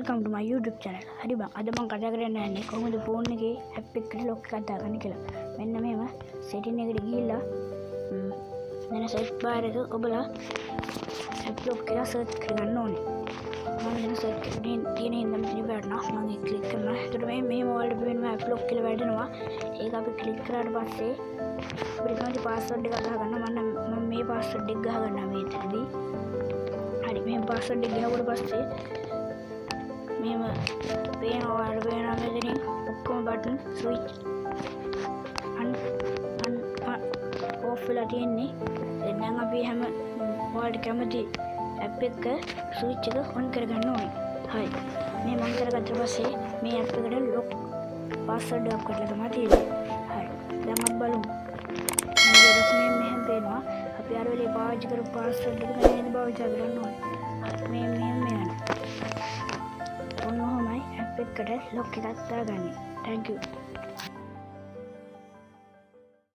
welcome to my YouTube channel. හරි බං අද මම කතා කරන්න යන්නේ කොහොමද ෆෝන් එකේ ඇප් එකකට ලොක් එකක් දාගන්නේ කියලා. මෙන්න මෙහෙම setting එකට ගිහිල්ලා මෙන්න search bar එක ඔබලා ඇප් ලොක් කියලා search කරගන්න ඕනේ. මම දැන් search එකේ තියෙන හින්දා මෙතන බලනවා මම ඒක click කරනවා. එතකොට මෙහෙම ඔයාලට වෙනවා ඇප් ලොක් කියලා වැටෙනවා. ඒක අපි click කරාට පස්සේ අපිට තමයි password එක ගහගන්න. මම මේ password එක ගහගන්නවා මේකදී. හරි මෙහෙම password එක ගහුවට පස්සේ මෙහෙම පේනවා මෙතනින් ඔක්කොම බටන් ස්විච් ඔෆ් වෙලා තියෙන්නේ. දැන් අපි හැම ඔයාලට කැමති ඇප් එක ස්විච් එක ඔන් කරගන්න ඕනේ. හරි මේ මම කරගත්ත පස්සේ මේ ඇප් එකට ලොක් පාස්වර්ඩ් එකක් කරලා තමයි තියෙන්නේ. හරි දැන් අපි බලමු. මෙහෙම පේනවා අපි අර වෙලේ පාවිච්චි කරපු පාස්වර්ඩ් එක මෙහෙම පාවිච්චි කරන්න ඕනේ. මේ මෙහෙම යනවා. ඔන්න ඔහොමයි ඇප් එකකට ලොක් එකක් දාගන්නේ. Thank you.